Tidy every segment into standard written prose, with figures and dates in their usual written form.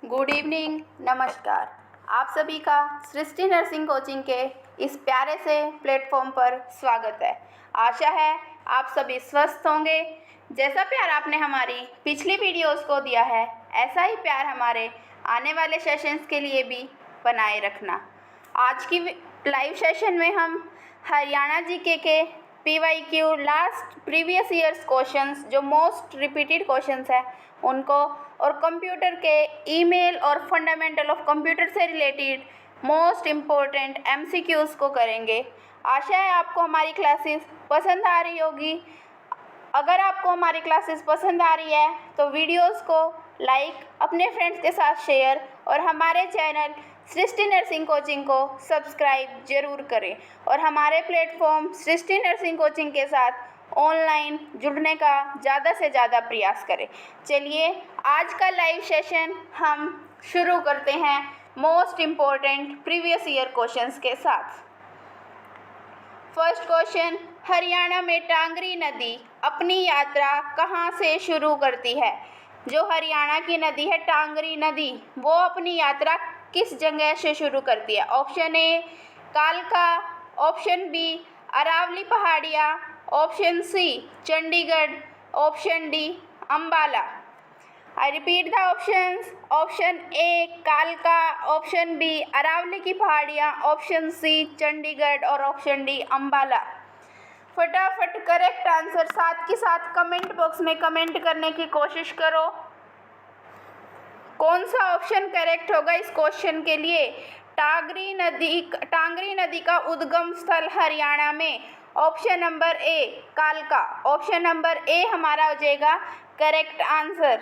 Good evening, नमस्कार। आप सभी का सृष्टि नर्सिंग कोचिंग के इस प्यारे से प्लेटफॉर्म पर स्वागत है। आशा है आप सभी स्वस्थ होंगे। जैसा प्यार आपने हमारी पिछली वीडियोस को दिया है, ऐसा ही प्यार हमारे आने वाले सेशंस के लिए भी बनाए रखना। आज की लाइव सेशन में हम हरियाणा जीके के PYQ last previous years questions जो मोस्ट रिपीटेड क्वेश्चंस हैं उनको और कंप्यूटर के ईमेल और फंडामेंटल ऑफ कंप्यूटर से रिलेटेड मोस्ट इम्पोर्टेंट MCQs को करेंगे। आशा है आपको हमारी क्लासेस पसंद आ रही होगी। अगर आपको हमारी क्लासेस पसंद आ रही है तो वीडियोस को लाइक, अपने फ्रेंड्स के साथ शेयर और हमारे चैनल सृष्टि नर्सिंग कोचिंग को सब्सक्राइब जरूर करें और हमारे प्लेटफॉर्म सृष्टि नर्सिंग कोचिंग के साथ ऑनलाइन जुड़ने का ज़्यादा से ज़्यादा प्रयास करें। चलिए आज का लाइव सेशन हम शुरू करते हैं most important previous year questions के साथ। फर्स्ट क्वेश्चन, हरियाणा में टांगरी नदी अपनी यात्रा कहाँ से शुरू करती है? जो हरियाणा की नदी है टांगरी नदी, वो अपनी यात्रा किस जगह से शुरू करती है? ऑप्शन ए कालका, ऑप्शन बी अरावली पहाड़ियाँ, option C Chandigarh, option D Ambala. I repeat the options. Option A कालका, ऑप्शन बी अरावली की पहाड़ियाँ, ऑप्शन सी चंडीगढ़ और ऑप्शन डी अंबाला। फटाफट करेक्ट आंसर साथ के साथ कमेंट बॉक्स में कमेंट करने की कोशिश करो। कौन सा ऑप्शन करेक्ट होगा इस क्वेश्चन के लिए? टांगरी नदी का उद्गम स्थल हरियाणा में, ऑप्शन नंबर ए कालका। ऑप्शन नंबर ए हमारा हो जाएगा करेक्ट आंसर।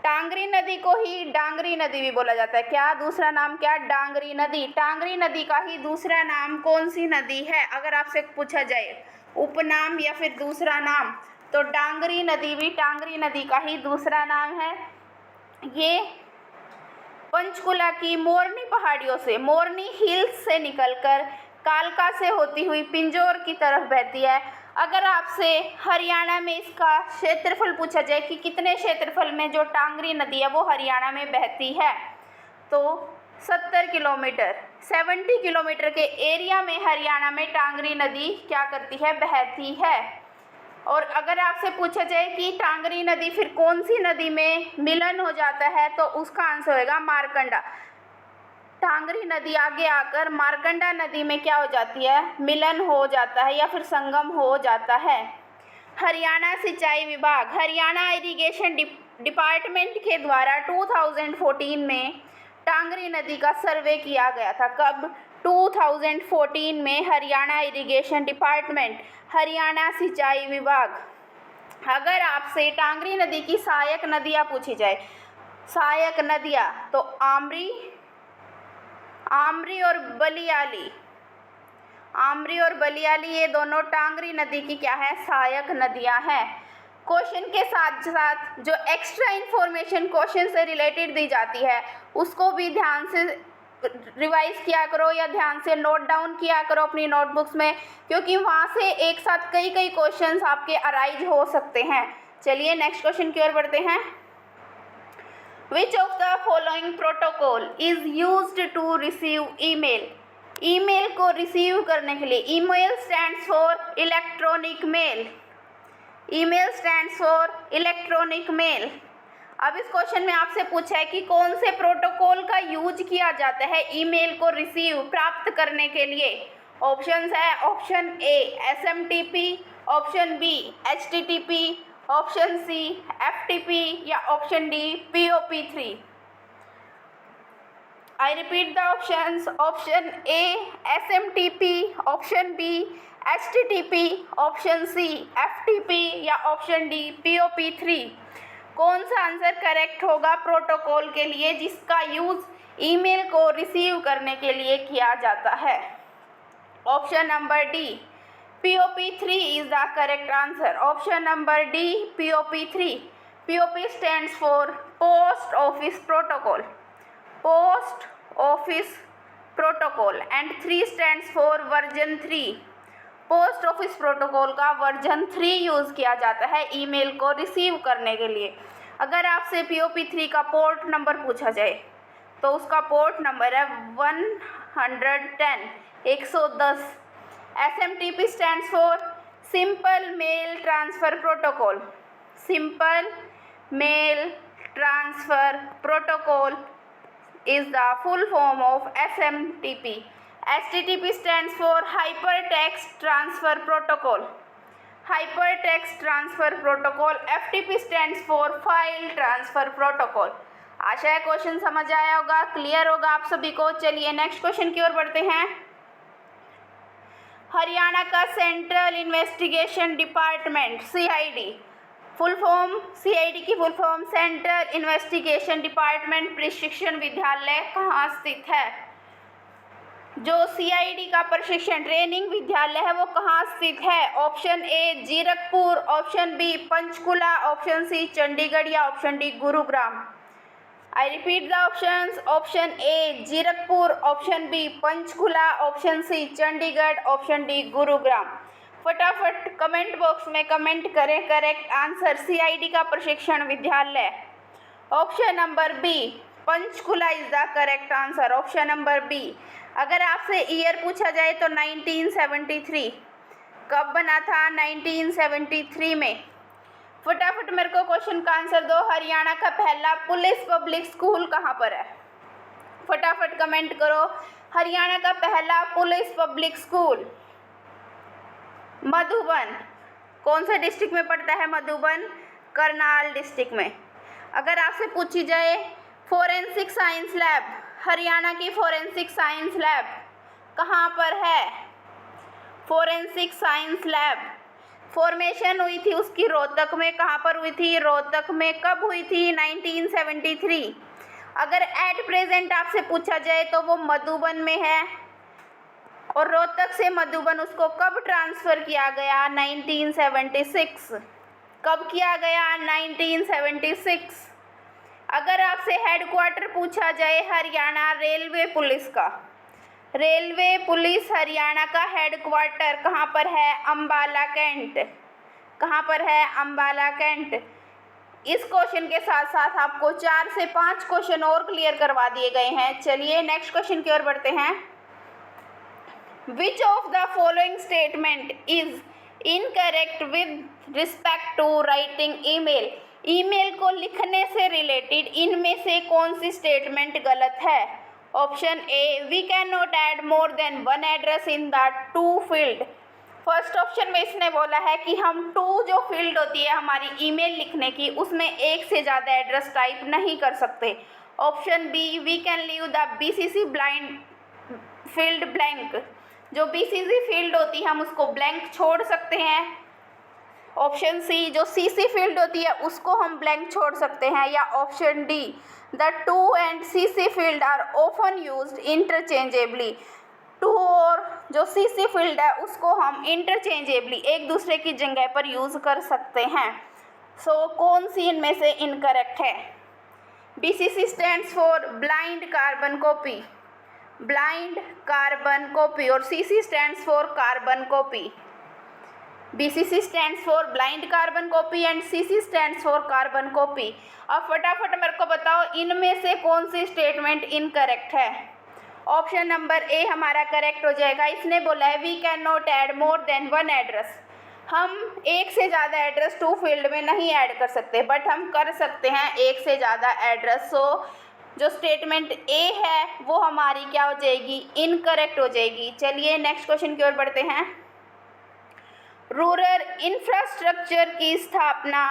टांगरी नदी को ही डांगरी नदी भी बोला जाता है। क्या दूसरा नाम क्या? डांगरी नदी। टांगरी नदी का ही दूसरा नाम कौन सी नदी है? अगर आपसे पूछा जाए उपनाम या फिर दूसरा नाम, तो डांगरी नदी भी टांगरी नदी का ही दूसरा नाम है। ये पंचकुला की मोरनी पहाड़ियों से, मोरनी हिल्स से निकलकर कालका से होती हुई पिंजौर की तरफ बहती है। अगर आपसे हरियाणा में इसका क्षेत्रफल पूछा जाए कि कितने क्षेत्रफल में जो टांगरी नदी है वो हरियाणा में बहती है, तो 70 किलोमीटर, 70 किलोमीटर के एरिया में हरियाणा में टांगरी नदी क्या करती है? बहती है। और अगर आपसे पूछा जाए कि टांगरी नदी फिर कौन सी नदी में मिलन हो जाता है, तो उसका आंसर होगा मारकंडा। टांगरी नदी आगे आकर मारकंडा नदी में क्या हो जाती है? मिलन हो जाता है या फिर संगम हो जाता है। हरियाणा सिंचाई विभाग, हरियाणा इरिगेशन डिपार्टमेंट के द्वारा 2014 में टांगरी नदी का सर्वे किया गया था। कब? 2014 में हरियाणा इरिगेशन डिपार्टमेंट, हरियाणा सिंचाई विभाग। अगर आपसे टांगरी नदी की सहायक नदियाँ पूछी जाए, सहायक नदियाँ, तो आमरी और बलियाली, आमरी और बलियाली ये दोनों टांगरी नदी की क्या है? सहायक नदियाँ हैं। क्वेश्चन के साथ साथ जो एक्स्ट्रा इन्फॉर्मेशन क्वेश्चन से रिलेटेड दी जाती है उसको भी ध्यान से रिवाइज किया करो या ध्यान से नोट डाउन किया करो अपनी नोटबुक्स में, क्योंकि वहाँ से एक साथ कई क्वेश्चंस आपके अराइज हो सकते हैं। चलिए नेक्स्ट क्वेश्चन की ओर बढ़ते हैं। Which of the following protocol is used to receive email? Email को रिसीव करने के लिए, email stands for electronic mail, email stands for electronic mail. अब इस क्वेश्चन में आपसे पूछा है कि कौन से प्रोटोकॉल का यूज किया जाता है ईमेल को रिसीव प्राप्त करने के लिए। ऑप्शंस है option A SMTP, option B HTTP, option C FTP या option D POP3। I repeat the options. Option A SMTP, option B HTTP, option C FTP या ऑप्शन डी POP3। कौन सा आंसर करेक्ट होगा protocol के लिए जिसका use email को receive करने के लिए किया जाता है? Option number D POP3 is the correct answer. Option number D POP3। POP stands for post office protocol, post office protocol and 3 stands for version 3। Post office protocol का version 3 use किया जाता है ईमेल को receive करने के लिए। अगर आपसे POP3 का पोर्ट नंबर पूछा जाए तो उसका पोर्ट नंबर है 110 110। SMTP stands for simple mail transfer protocol. Simple mail transfer protocol is the full form of SMTP. HTTP stands for Hypertext Transfer Protocol. Hypertext Transfer Protocol. FTP stands for File Transfer Protocol. आशा है question समझ आया होगा, clear होगा आप सभी को। चलिए next question की ओर बढ़ते हैं। हरियाणा का central investigation department CID, full form CID की full form central investigation department प्रशिक्षण विद्यालय कहाँ स्थित है? जो CID का प्रशिक्षण ट्रेनिंग विद्यालय है वो कहाँ स्थित है? Option A Zirakpur, option B Panchkula, option C Chandigarh या option D Gurugram. I repeat the options. Option A Zirakpur, option B Panchkula, option C Chandigarh, option D Gurugram. फटाफट कमेंट बॉक्स में कमेंट करें करेक्ट आंसर। CID का प्रशिक्षण विद्यालय option number B Panchkula is the correct answer. Option number B। अगर आपसे year पूछा जाए तो 1973 कब बना था? 1973 में। फटाफट मेरे को क्वेश्चन का आंसर दो। हरियाणा का पहला पुलिस पब्लिक स्कूल कहाँ पर है? फटाफट कमेंट करो। हरियाणा का पहला पुलिस पब्लिक स्कूल मधुबन। कौन से डिस्ट्रिक्ट में पड़ता है मधुबन? करनाल डिस्ट्रिक्ट में। अगर आपसे पूछी जाए फोरेंसिक साइंस लैब, हरियाणा की फोरेंसिक साइंस लैब कहाँ पर है? फोरेंसिक साइंस लैब फॉर्मेशन हुई थी उसकी रोहतक में। कहाँ पर हुई थी? रोहतक में। कब हुई थी? 1973। अगर एट प्रेजेंट आपसे पूछा जाए तो वो मधुबन में है। और रोहतक से मधुबन उसको कब ट्रांसफ़र किया गया? 1976। कब किया गया? 1976। अगर आपसे हेडक्वार्टर पूछा जाए हरियाणा रेलवे पुलिस का, रेलवे पुलिस हरियाणा का हेडक्वार्टर कहाँ पर है? अंबाला कैंट। कहाँ पर है? अंबाला कैंट। इस क्वेश्चन के साथ साथ आपको 4 से 5 क्वेश्चन और क्लियर करवा दिए गए हैं। चलिए नेक्स्ट क्वेश्चन की ओर बढ़ते हैं। Which of the following statement is incorrect with respect to writing email? Email को लिखने से रिलेटेड इनमें से कौन सी स्टेटमेंट गलत है? Option A we cannot add more than one address in the to field। First option में इसने बोला है कि हम टू जो फील्ड होती है हमारी ईमेल लिखने की उसमें एक से ज़्यादा एड्रेस टाइप नहीं कर सकते। Option B we can leave the BCC blind field blank. जो BCC फील्ड होती है हम उसको ब्लैंक छोड़ सकते हैं। ऑप्शन C जो CC फील्ड होती है उसको हम ब्लैंक छोड़ सकते हैं। या option D the to and CC field are often used interchangeably. To और जो CC फील्ड है उसको हम इंटरचेंजेबली एक दूसरे की जगह पर यूज़ कर सकते हैं। सो कौन सी इनमें से इनकरेक्ट है? BCC stands for blind carbon copy, blind carbon copy. और CC stands for carbon copy. BCC stands for blind carbon copy and CC stands for carbon copy. अब फटाफट मेरे को बताओ इनमें से कौन सी स्टेटमेंट इनकरेक्ट है? ऑप्शन नंबर A हमारा करेक्ट हो जाएगा। इसने बोला है we can not add more than one address. हम एक से ज़्यादा एड्रेस टू फील्ड में नहीं ऐड कर सकते, बट हम कर सकते हैं एक से ज़्यादा एड्रेस। सो जो स्टेटमेंट A है वो हमारी क्या हो जाएगी? इनकरेक्ट हो जाएगी। चलिए नेक्स्ट क्वेश्चन की ओर बढ़ते हैं। रूरल इंफ्रास्ट्रक्चर की स्थापना,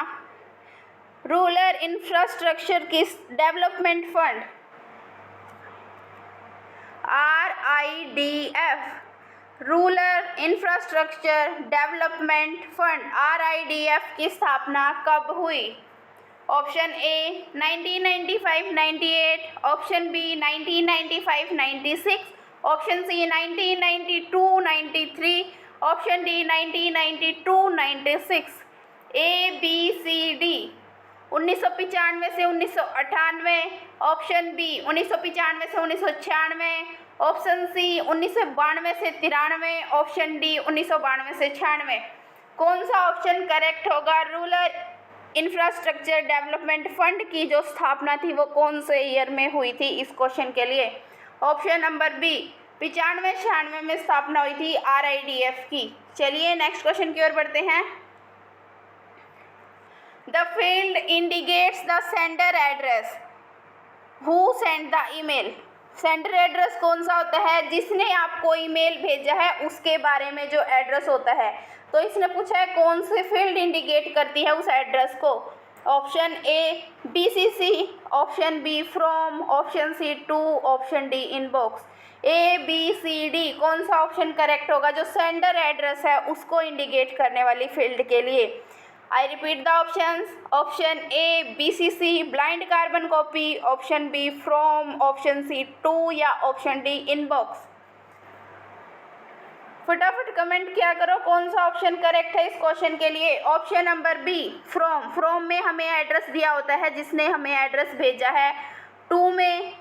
रूरल इंफ्रास्ट्रक्चर की development fund RIDF, rural infrastructure development fund RIDF की स्थापना कब हुई? Option A 1995-98, option B 1995-96, option C 1992-93, option D 1992-96। ABCD 1995 से 1998, ऑप्शन B 1995 से 1996, ऑप्शन C 1992 से 93, ऑप्शन D 1992 से 96। कौन सा ऑप्शन करेक्ट होगा? रूरल इंफ्रास्ट्रक्चर डेवलपमेंट फंड की जो स्थापना थी वो कौन से ईयर में हुई थी इस क्वेश्चन के लिए? ऑप्शन नंबर बी 95-96 में स्थापना हुई थी RIDF की। चलिए नेक्स्ट क्वेश्चन की ओर बढ़ते हैं। The field indicates the sender address who send the email. Sender address कौन सा होता है? जिसने आपको ईमेल भेजा है उसके बारे में जो एड्रेस होता है। तो इसने पूछा है कौन सी फील्ड इंडिकेट करती है उस एड्रेस को। Option A BCC, option B from, option C to, option D inbox. ABCD कौन सा ऑप्शन करेक्ट होगा? जो सेंडर एड्रेस है उसको इंडिकेट करने वाली फील्ड के लिए। I repeat the options. Option A BCC blind carbon copy, option B from, option C to या ऑप्शन डी इनबॉक्स। फटाफट कमेंट किया करो कौन सा ऑप्शन करेक्ट है इस क्वेश्चन के लिए। Option number B from. From में हमें एड्रेस दिया होता है जिसने हमें एड्रेस भेजा है। टू में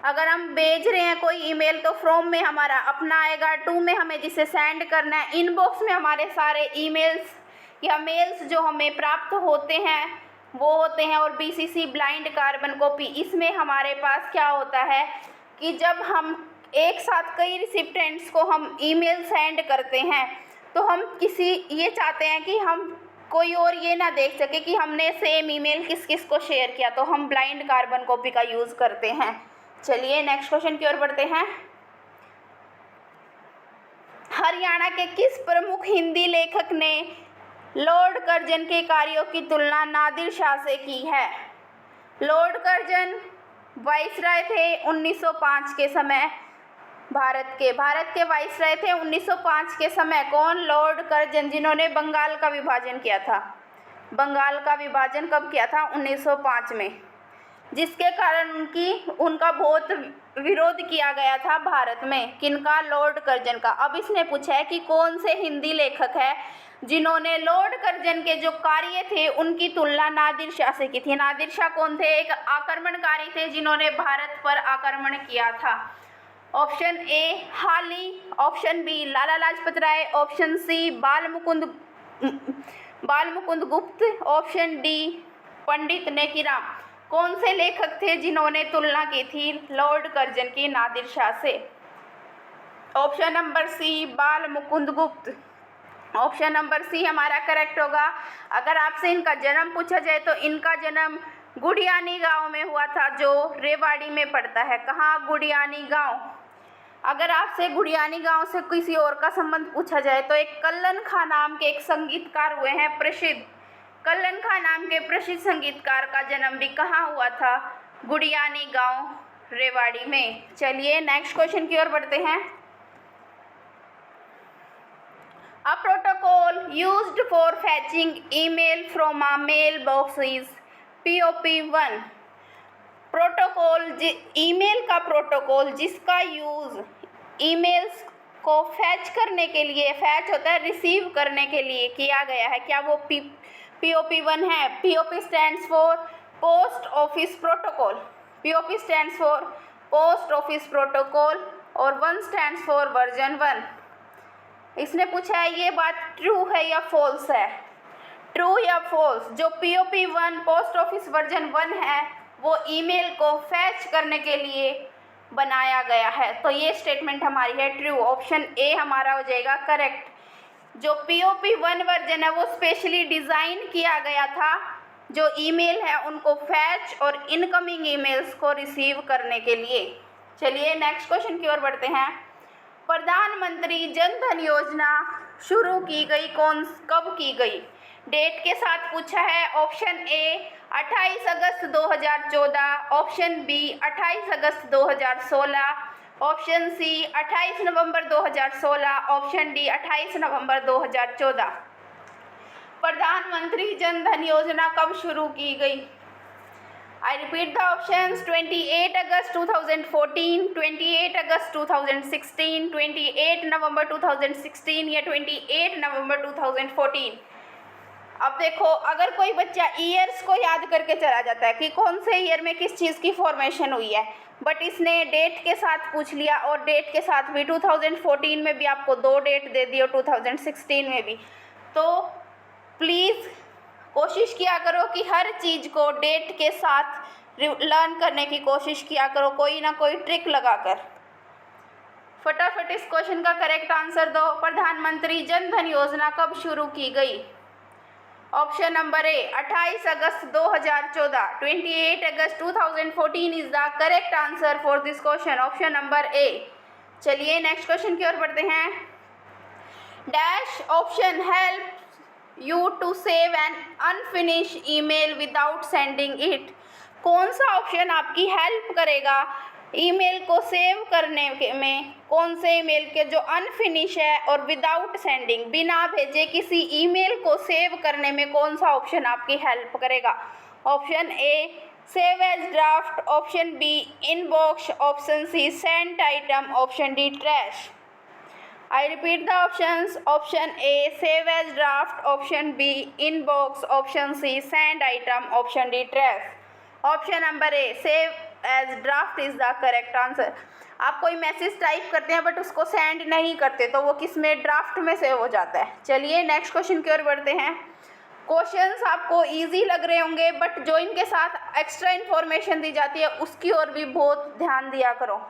अगर हम भेज रहे हैं कोई ईमेल तो फ्रॉम में हमारा अपना आएगा, टू में हमें जिसे सेंड करना है, इनबॉक्स में हमारे सारे ईमेल्स या मेल्स जो हमें प्राप्त होते हैं वो होते हैं। और BCC ब्लाइंड कार्बन कॉपी, इसमें हमारे पास क्या होता है कि जब हम एक साथ कई रिसिप्टेंट्स को हम ईमेल सेंड करते हैं तो हम ये चाहते हैं कि हम कोई और ये ना देख सके कि हमने सेम ईमेल किस किस को शेयर किया, तो हम ब्लाइंड कार्बन कॉपी का यूज़ करते हैं। चलिए नेक्स्ट क्वेश्चन की ओर बढ़ते हैं। हरियाणा के किस प्रमुख हिंदी लेखक ने लॉर्ड कर्जन के कार्यों की तुलना नादिर शाह से की है? लॉर्ड कर्जन वाइसराय थे 1905 के समय, भारत के वाइसराय थे 1905 के समय। कौन? लॉर्ड कर्जन, जिन्होंने बंगाल का विभाजन किया था। बंगाल का विभाजन कब किया था? 1905 में, जिसके कारण उनका बहुत विरोध किया गया था भारत में। किनका? लॉर्ड कर्जन का। अब इसने पूछा है कि कौन से हिंदी लेखक है जिन्होंने लॉर्ड कर्जन के जो कार्य थे उनकी तुलना नादिर शाह से की थी। नादिर शाह कौन थे? एक आक्रमणकारी थे जिन्होंने भारत पर आक्रमण किया था। ऑप्शन ए हाली, option B Lala Lajpat Rai, option C बाल मुकुंद गुप्त, ऑप्शन डी पंडित नेकीराम। कौन से लेखक थे जिन्होंने तुलना की थी लॉर्ड कर्जन की नादिर शाह से? ऑप्शन नंबर सी बाल मुकुंद गुप्त। ऑप्शन नंबर सी हमारा करेक्ट होगा। अगर आपसे इनका जन्म पूछा जाए तो इनका जन्म गुड़ियानी गांव में हुआ था जो रेवाड़ी में पड़ता है। कहाँ? गुड़ियानी गांव। अगर आपसे गुड़ियानी गांव से किसी और का संबंध पूछा जाए तो एक कल्लन खां नाम के एक संगीतकार हुए हैं प्रसिद्ध। कल्लन खां नाम के प्रसिद्ध संगीतकार का जन्म भी कहाँ हुआ था? गुड़ियानी गांव, रेवाड़ी में। चलिए नेक्स्ट क्वेश्चन की ओर बढ़ते हैं। A protocol used for fetching email from a mailbox is POP1। Protocol, email का प्रोटोकॉल जिसका यूज़ ईमेल्स को फैच करने के लिए, फैच होता है रिसीव करने के लिए, किया गया है, क्या वो POP1 है? POP stands for post office protocol. POP stands for post office protocol और 1 स्टैंड्स फॉर वर्जन 1। इसने पूछा है ये बात ट्रू है या फॉल्स है? ट्रू या फॉल्स? जो POP1 पोस्ट ऑफिस वर्जन 1 है वो ईमेल को फैच करने के लिए बनाया गया है, तो ये स्टेटमेंट हमारी है ट्रू। ऑप्शन ए हमारा हो जाएगा करेक्ट। जो POP1 वर्जन है वो स्पेशली डिज़ाइन किया गया था जो ईमेल है उनको फैच और इनकमिंग ईमेल्स को रिसीव करने के लिए। चलिए नेक्स्ट क्वेश्चन की ओर बढ़ते हैं। प्रधानमंत्री जन धन योजना शुरू की गई कब की गई? डेट के साथ पूछा है। ऑप्शन ए 28 अगस्त 2014, ऑप्शन बी 28 अगस्त 2016, ऑप्शन सी 28 नवंबर 2016, ऑप्शन डी 28 नवंबर 2014। प्रधानमंत्री जन धन योजना कब शुरू की गई? I repeat the options. 28 अगस्त 2014, 28 अगस्त 2016, 28 नवंबर 2016 या 28 नवंबर 2014। अब देखो, अगर कोई बच्चा ईयर्स को याद करके चला जाता है कि कौन से ईयर में किस चीज़ की फॉर्मेशन हुई है, बट इसने डेट के साथ पूछ लिया और डेट के साथ भी 2014 में भी आपको 2 डेट दे दी और 2016 में भी, तो प्लीज़ कोशिश किया करो कि हर चीज़ को डेट के साथ लर्न करने की कोशिश किया करो, कोई ना कोई ट्रिक लगाकर। फटाफट इस क्वेश्चन का करेक्ट आंसर दो। प्रधानमंत्री जन धन योजना कब शुरू की गई? ऑप्शन नंबर ए 28 अगस्त 2014, 28 अगस्त 2014 is the correct answer for this question, option number A. चलिए नेक्स्ट क्वेश्चन की ओर बढ़ते हैं। Dash option help you to save an unfinished email without sending it. कौन सा ऑप्शन आपकी हेल्प करेगा ईमेल को सेव करने में? कौन से ईमेल के जो अनफिनिश है और विदाउट सेंडिंग, बिना भेजे किसी ईमेल को सेव करने में कौन सा ऑप्शन आपकी हेल्प करेगा? Option A save as draft, option B inbox, option C sent item, option D trash. I repeat the options. Option A save as draft, option B inbox, option C send item, option D trash. Option number A save as draft is the correct answer. आप कोई message type करते हैं but उसको send नहीं करते तो वो किस में? ड्राफ्ट में सेव हो जाता है। चलिए नेक्स्ट क्वेश्चन की ओर बढ़ते हैं। क्वेश्चंस आपको इजी लग रहे होंगे बट जो इनके साथ एक्स्ट्रा इन्फॉर्मेशन दी जाती है उसकी ओर भी बहुत ध्यान दिया करो।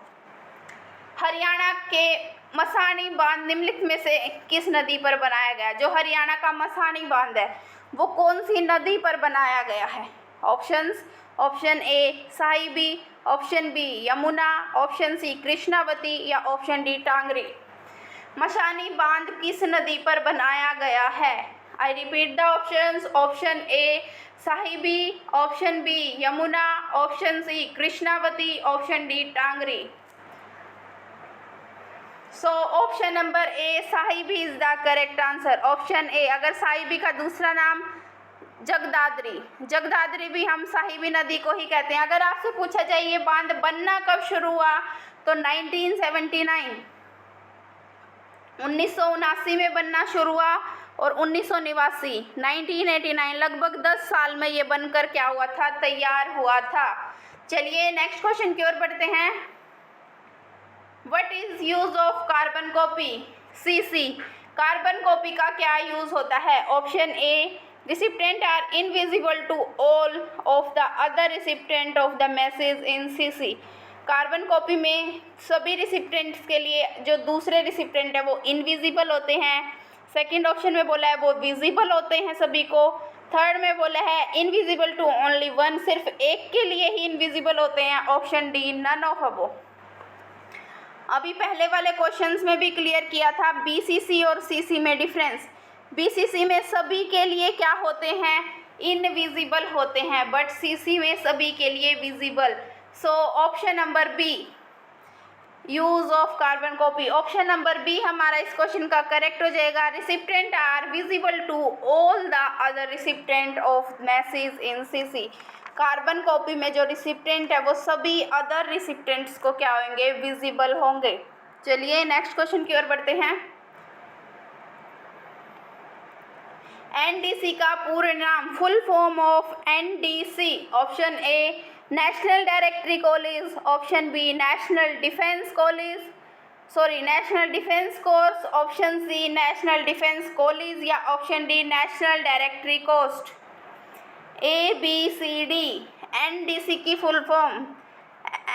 हरियाणा के मसानी बांध निम्नलिखित में से किस नदी पर बनाया गया? जो हरियाणा का मसानी बांध है वो कौन सी नदी पर बनाया गया है? Options. Option A Sahibi, option B Yamuna, option C Krishnavati या ऑप्शन डी टांगरी। मसानी बांध किस नदी पर बनाया गया है? I repeat the options. Option A Sahibi, option B Yamuna, option C Krishnavati, option D Tangri. So option number A Sahibi is the correct answer. Option A. अगर साहिबी का दूसरा नाम जगदाद्री, जगदाद्री भी हम साहिबी नदी को ही कहते हैं। अगर आपसे पूछा जाए ये बांध बनना कब शुरू हुआ तो 1979, 1979 में बनना शुरू हुआ और 1989, 1989 लगभग 10 साल में ये बनकर क्या हुआ था? तैयार हुआ था। चलिए नेक्स्ट क्वेश्चन की ओर बढ़ते हैं। What is use of carbon copy? CC. Carbon copy का क्या यूज होता है? Option A recipient are invisible to all of the other recipient of the message in CC। Carbon copy में सभी रिसिप्टेंट्स के लिए जो दूसरे रिसिप्टेंट है वो इनविजिबल होते हैं। सेकंड ऑप्शन में बोला है वो विजिबल होते हैं सभी को। थर्ड में बोला है इनविजिबल टू ओनली वन, सिर्फ एक के लिए ही इनविजिबल होते हैं। Option D none of above. अभी पहले वाले क्वेश्चंस में भी क्लियर किया था बीसीसी और सीसी में डिफरेंस। बीसीसी में सभी के लिए क्या होते हैं? इनविजिबल होते हैं, बट सीसी में सभी के लिए visible. So option number B use of carbon copy, option number B हमारा इस क्वेश्चन का करेक्ट हो जाएगा। Recipient are visible to all the other recipient of message in CC. Carbon copy में जो रिसिप्टेंट है वो सभी अदर रिसिप्टेंट्स को क्या होंगे? विजिबल होंगे। चलिए नेक्स्ट क्वेश्चन की ओर बढ़ते हैं। एनडीसी का पूर्ण नाम, full form of NDC. Option A national directory college, option B national defence college, national defence course, option C national defence college या option D national directory coast. A B C D. NDC की full form,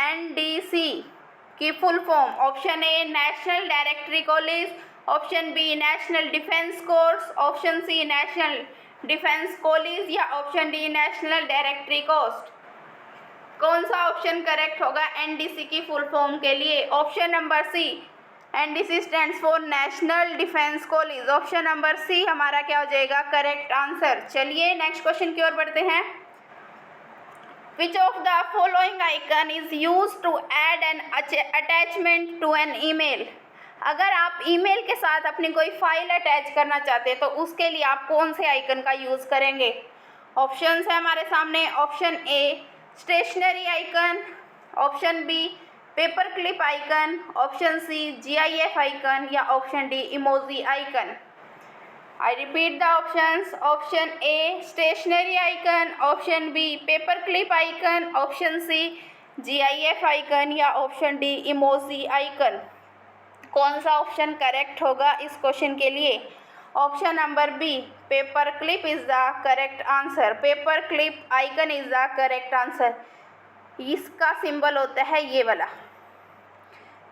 NDC की full form option A national directory college, option B national defence course, option C national defence college या option D national directory coast. कौन सा option correct होगा NDC की full form के लिए? Option number C, NDC stands for national defence college. Option number C हमारा क्या हो जाएगा? Correct answer. चलिए नेक्स्ट क्वेश्चन की ओर बढ़ते हैं। Which of the following icon is used to add an attachment to an email? अगर आप ईमेल के साथ अपनी कोई फाइल अटैच करना चाहते हैं तो उसके लिए आप कौन से आइकन का यूज़ करेंगे? ऑप्शंस है हमारे सामने। Option A stationery icon, option B paper clip icon, option C GIF icon या option D emoji icon. I repeat the options. Option A stationery icon, option B paper clip icon, option C GIF icon या option D emoji icon. कौन सा option correct होगा इस question के लिए? Option number B paper clip is the correct answer. Paper clip icon is the correct answer. इसका symbol होता है ये वाला,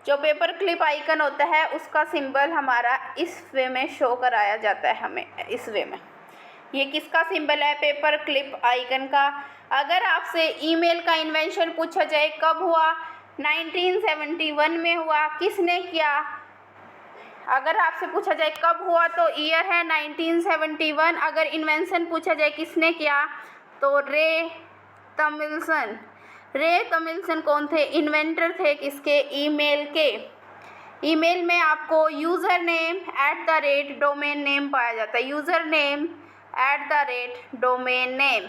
जो पेपर क्लिप आइकन होता है उसका सिंबल हमारा इस वे में शो कराया जाता है हमें, इस वे में। ये किसका सिंबल है? पेपर क्लिप आइकन का। अगर आपसे ईमेल का इन्वेंशन पूछा जाए कब हुआ? 1971 में हुआ। किसने किया? अगर आपसे पूछा जाए कब हुआ तो ईयर है 1971। अगर इन्वेंशन पूछा जाए किसने किया तो रे टॉमिल्सन। रे टॉमिल्सन कौन थे? इन्वेंटर थे किसके? ईमेल के। ईमेल में आपको यूज़र नेम @ डोमेन नेम पाया जाता है। User name @ domain name.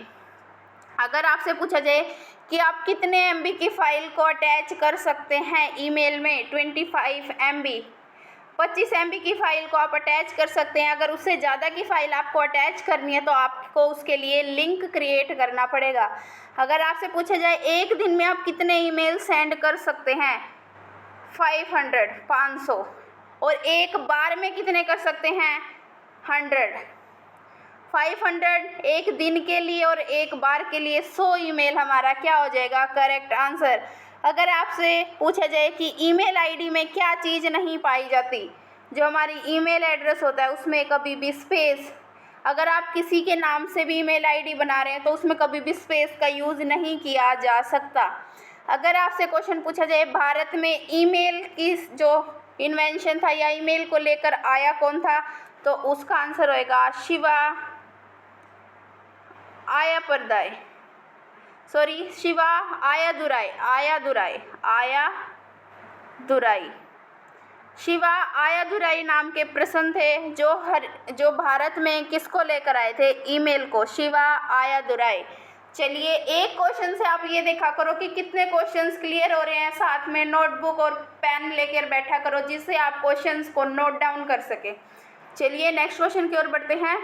अगर आपसे पूछा जाए कि आप कितने MB की फ़ाइल को अटैच कर सकते हैं ईमेल में? 25 MB। 25 MB की फ़ाइल को आप अटैच कर सकते हैं। अगर उससे ज़्यादा की फ़ाइल आपको अटैच करनी है तो आपको उसके लिए लिंक क्रिएट करना पड़ेगा। अगर आपसे पूछा जाए एक दिन में आप कितने ईमेल सेंड कर सकते हैं? 500। और एक बार में कितने कर सकते हैं? 100। 500 एक दिन के लिए और एक बार के लिए 100 ईमेल हमारा क्या हो जाएगा? Correct answer. अगर आपसे पूछा जाए कि ईमेल आईडी में क्या चीज़ नहीं पाई जाती? जो हमारी ईमेल एड्रेस होता है उसमें कभी भी स्पेस, अगर आप किसी के नाम से भी ईमेल आईडी बना रहे हैं तो उसमें कभी भी स्पेस का यूज़ नहीं किया जा सकता। अगर आपसे क्वेश्चन पूछा जाए भारत में ईमेल की जो इन्वेंशन था या ईमेल को लेकर आया कौन था, तो उसका आंसर होएगा शिवा आयापरदाय, सॉरी शिवा आयादुराई। शिवा आयादुराई नाम के पर्सन थे जो भारत में किसको लेकर आए थे? ईमेल को। शिवा आयादुराई। चलिए, एक क्वेश्चन से आप ये देखा करो कि कितने क्वेश्चंस क्लियर हो रहे हैं। साथ में नोटबुक और पेन लेकर बैठा करो जिससे आप क्वेश्चंस को नोट डाउन कर सके। चलिए नेक्स्ट क्वेश्चन की ओर बढ़ते हैं।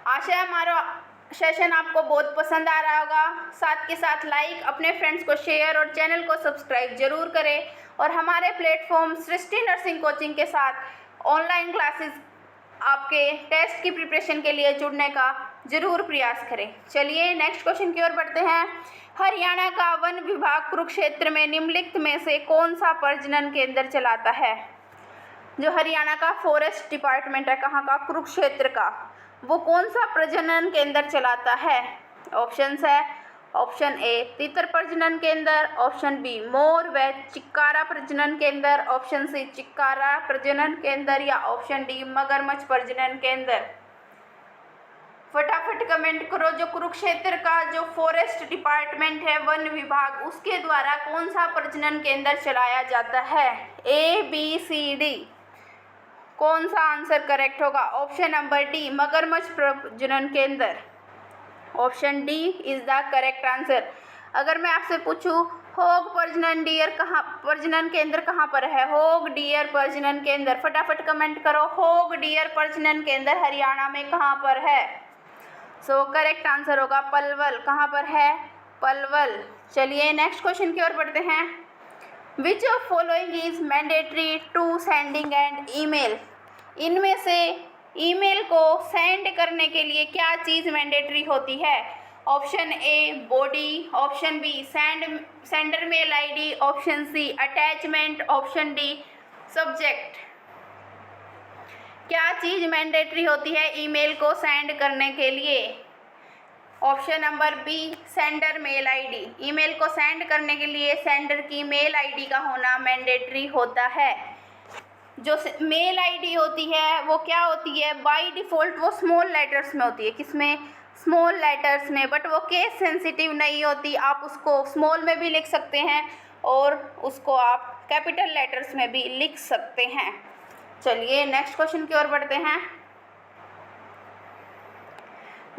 आशा है हमारा सेशन आपको बहुत पसंद आ रहा होगा। साथ के साथ लाइक, अपने फ्रेंड्स को शेयर और चैनल को सब्सक्राइब जरूर करें और हमारे प्लेटफॉर्म सृष्टि नर्सिंग कोचिंग के साथ ऑनलाइन क्लासेस आपके टेस्ट की प्रिपरेशन के लिए जुड़ने का जरूर प्रयास करें। चलिए नेक्स्ट क्वेश्चन की ओर बढ़ते हैं। हरियाणा का वन विभाग कुरुक्षेत्र में निम्नलिखित में से कौन सा प्रजनन केंद्र चलाता है? जो हरियाणा का फॉरेस्ट डिपार्टमेंट है, कहाँ का? कुरुक्षेत्र का, वो कौन सा प्रजनन केंद्र चलाता है? ऑप्शंस है, ऑप्शन ए तीतर प्रजनन केंद्र, ऑप्शन बी मोर व चिक्कारा प्रजनन केंद्र, ऑप्शन सी चिक्कारा प्रजनन केंद्र या ऑप्शन डी मगरमच्छ प्रजनन केंद्र। फटाफट कमेंट करो। जो कुरुक्षेत्र का जो फॉरेस्ट डिपार्टमेंट है, वन विभाग, उसके द्वारा कौन सा प्रजनन केंद्र चलाया जाता है? A, B, C, D। कौन सा आंसर करेक्ट होगा? ऑप्शन नंबर डी मगरमच्छ प्रजनन केंद्र। Option D is the correct answer. अगर मैं आपसे पूछूं होग प्रजनन केंद्र कहाँ पर है? होग डियर प्रजनन केंद्र। फटाफट कमेंट करो। होग डियर प्रजनन केंद्र हरियाणा में कहाँ पर है? सो करेक्ट आंसर होगा पलवल। कहाँ पर है? पलवल। चलिए नेक्स्ट क्वेश्चन की ओर बढ़ते हैं। Which of following is mandatory to sending and email? इनमें से ईमेल को सेंड करने के लिए क्या चीज़ मैंडेटरी होती है? Option A body, option B sender mail ID, option C attachment, option D subject. क्या चीज़ मैंडेटरी होती है ईमेल को सेंड करने के लिए? Option number B sender mail ID. Email को सेंड करने के लिए सेंडर की मेल आईडी का होना मैंडेटरी होता है। जो मेल आईडी होती है वो क्या होती है? बाय डिफ़ॉल्ट वो स्मॉल लेटर्स में होती है। किसमें? स्मॉल लेटर्स में। बट वो केस सेंसिटिव नहीं होती। आप उसको स्मॉल में भी लिख सकते हैं और उसको आप कैपिटल लेटर्स में भी लिख सकते हैं। चलिए नेक्स्ट क्वेश्चन की ओर बढ़ते हैं।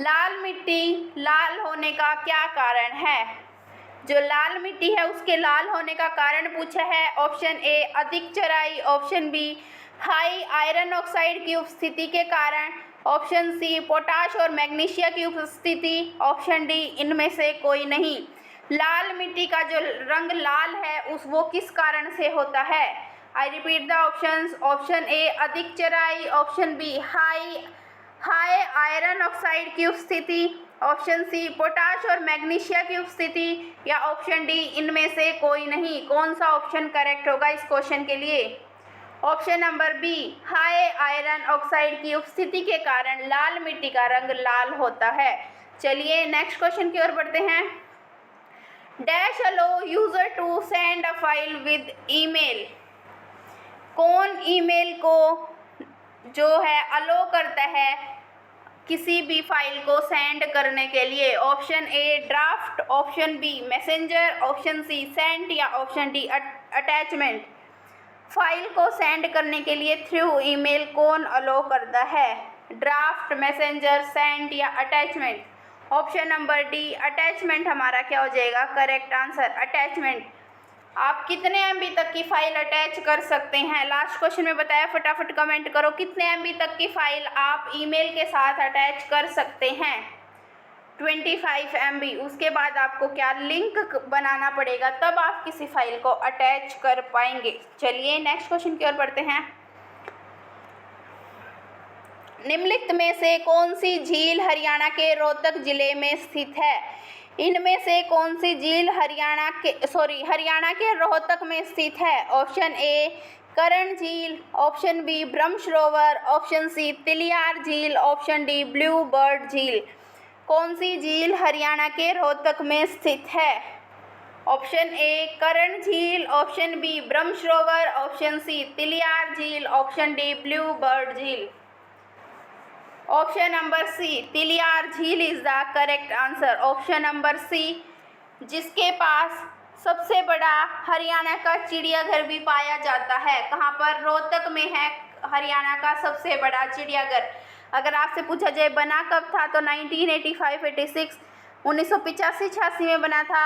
लाल मिट्टी लाल होने का क्या कारण है? जो लाल मिट्टी है उसके लाल होने का कारण पूछा है। ऑप्शन ए अधिक चराई, option B high iron oxide की उपस्थिति के कारण, ऑप्शन सी पोटाश और मैग्नीशिया की उपस्थिति, ऑप्शन डी इनमें से कोई नहीं। लाल मिट्टी का जो रंग लाल है वो किस कारण से होता है? I repeat the options. Option A अधिक चराई, option B high iron oxide की उपस्थिति, ऑप्शन सी पोटाश और मैग्नीशिया की उपस्थिति, या ऑप्शन डी इनमें से कोई नहीं। कौन सा ऑप्शन करेक्ट होगा इस क्वेश्चन के लिए? Option number B, high iron oxide की उपस्थिति के कारण लाल मिट्टी का रंग लाल होता है। चलिए नेक्स्ट क्वेश्चन की ओर बढ़ते हैं। Dash allow user to send a file with email. कौन ईमेल को जो है अलो करता है किसी भी फाइल को सेंड करने के लिए? Option A draft, option B messenger, option C send, या ऑप्शन डी अटैचमेंट। फाइल को सेंड करने के लिए थ्रू ईमेल कौन अलो करता है? ड्राफ्ट, मैसेंजर, सेंड या attachment? Option number D attachment हमारा क्या हो जाएगा करेक्ट आंसर, अटैचमेंट। आप कितने एमबी तक की फाइल अटैच कर सकते हैं? लास्ट क्वेश्चन में बताया, फटाफट कमेंट करो कितने एमबी तक की फाइल आप ईमेल के साथ अटैच कर सकते हैं? 25 MB। उसके बाद आपको क्या लिंक बनाना पड़ेगा, तब आप किसी फाइल को अटैच कर पाएंगे। चलिए नेक्स्ट क्वेश्चन की ओर बढ़ते हैं। निम्नलिखित में से कौन सी झील हरियाणा के रोहतक जिले में स्थित है? इनमें से कौन सी झील हरियाणा के रोहतक में स्थित है? ऑप्शन ए करण झील, ऑप्शन बी ब्रह्म सरोवर, ऑप्शन सी तिलियार झील, ऑप्शन डी ब्लू बर्ड झील। कौन सी झील हरियाणा के रोहतक में स्थित है? ऑप्शन ए करण झील, ऑप्शन बी ब्रह्म सरोवर, ऑप्शन सी तिलियार झील, ऑप्शन डी ब्लू बर्ड झील। ऑप्शन नंबर सी तिलियार झील is the correct answer. Option number C, जिसके पास सबसे बड़ा हरियाणा का चिड़ियाघर भी पाया जाता है। कहाँ पर? रोहतक में है हरियाणा का सबसे बड़ा चिड़ियाघर। अगर आपसे पूछा जाए बना कब था, तो 1985-86 1985-86 में बना था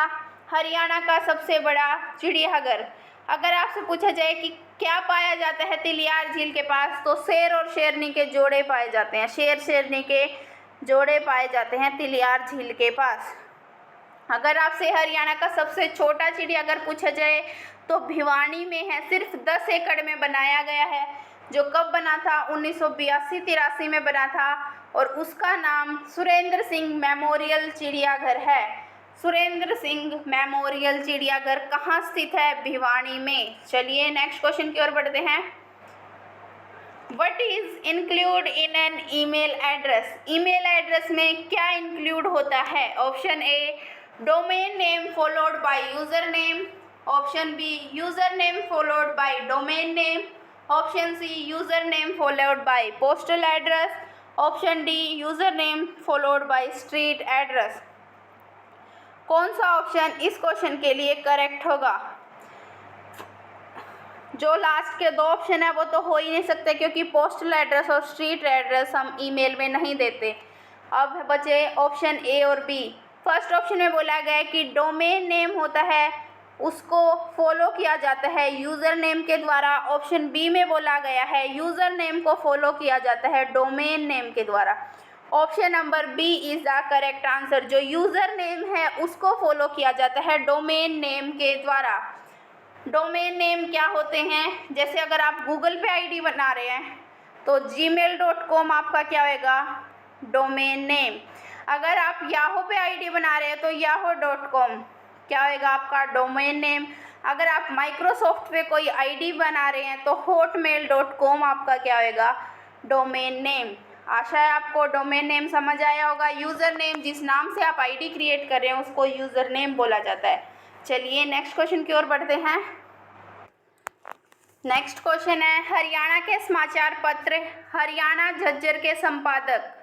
हरियाणा का सबसे बड़ा चिड़ियाघर। अगर आपसे पूछा जाए कि क्या पाया जाता है तिलियार झील के पास, तो शेर और शेरनी के जोड़े पाए जाते हैं। शेर शेरनी के जोड़े पाए जाते हैं तिलियार झील के पास। अगर आपसे हरियाणा का सबसे छोटा चिड़ियाघर पूछा जाए, तो भिवानी में है, सिर्फ 10 एकड़ में बनाया गया है। जो कब बना था? 1982-83 में बना था, और उसका नाम सुरेंद्र सिंह मेमोरियल चिड़ियाघर है। सुरेंद्र सिंह मेमोरियल चिड़ियाघर कहाँ स्थित है? भिवानी में। चलिए नेक्स्ट क्वेश्चन की ओर बढ़ते हैं। What is include in an email address? Email address में क्या इंक्लूड होता है? Option A domain name followed by user name, option B user name followed by domain name, option C user name followed by postal address, option D user name followed by street address. कौन सा option इस question के लिए correct होगा? जो last के 2 option है वो तो हो ही नहीं सकते, क्योंकि पोस्टल एड्रेस और स्ट्रीट एड्रेस हम ईमेल में नहीं देते। अब बचे ऑप्शन ए और बी। फर्स्ट ऑप्शन में बोला गया है कि डोमेन नेम होता है, उसको फॉलो किया जाता है यूज़र नेम के द्वारा। ऑप्शन बी में बोला गया है यूज़र नेम को फॉलो किया जाता है डोमेन नेम के द्वारा। Option number B is the correct answer. जो यूज़र नेम है उसको फॉलो किया जाता है डोमेन नेम के द्वारा। डोमेन नेम क्या होते हैं? जैसे अगर आप गूगल पे आईडी बना रहे हैं, तो gmail.com आपका क्या होएगा? Domain name. अगर आप याहू पे आईडी बना रहे हैं, तो yahoo.com क्या होएगा आपका? Domain name. अगर आप माइक्रोसॉफ्ट पे कोई आईडी बना रहे हैं, तो hotmail.com आपका क्या होएगा? Domain name. आशा है आपको डोमेन नेम समझ आया होगा। यूज़र नेम, जिस नाम से आप आईडी क्रिएट कर रहे हैं, उसको यूज़र नेम बोला जाता है। चलिए नेक्स्ट क्वेश्चन की ओर बढ़ते हैं। नेक्स्ट क्वेश्चन है, हरियाणा के समाचार पत्र हरियाणा झज्जर के संपादक।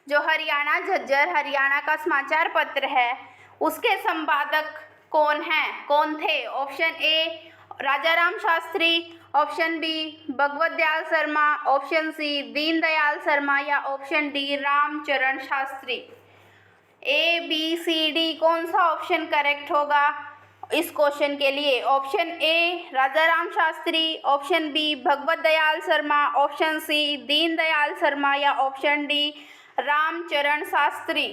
जो हरियाणा झज्जर हरियाणा का समाचार पत्र है, उसके संपादक कौन थे? Option A Rajaram Shastri, option B Bhagwat Dayal Sharma, option C Deendayal Sharma, या option D Ramcharan Shastri. A B C D कौन सा ऑप्शन करेक्ट होगा इस क्वेश्चन के लिए? Option A Rajaram Shastri, option B Bhagwat Dayal Sharma, option C Deendayal Sharma, या option D Ramcharan Shastri.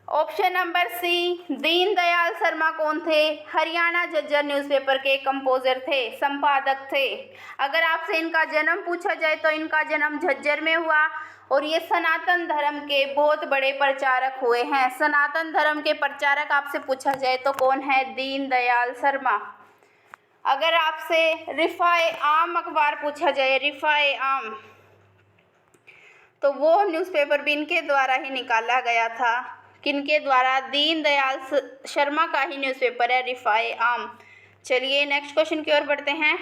Option number C, Deendayal Sharma कौन थे? हरियाणा झज्जर न्यूज़पेपर के कंपोजर थे, संपादक थे। अगर आपसे इनका जन्म पूछा जाए तो इनका जन्म झज्जर में हुआ और ये सनातन धर्म के बहुत बड़े प्रचारक हुए हैं। सनातन धर्म के प्रचारक आपसे पूछा जाए तो कौन है? दीनदयाल शर्मा। अगर आपसे रिफाए आम अखबार पूछा जाए, रिफाए आम, तो वो न्यूज़पेपर भी इनके द्वारा ही निकाला गया था। किनके द्वारा? दीनदयाल शर्मा का ही न्यूज़पेपर है रिफाए आम। चलिए नेक्स्ट क्वेश्चन की ओर बढ़ते हैं।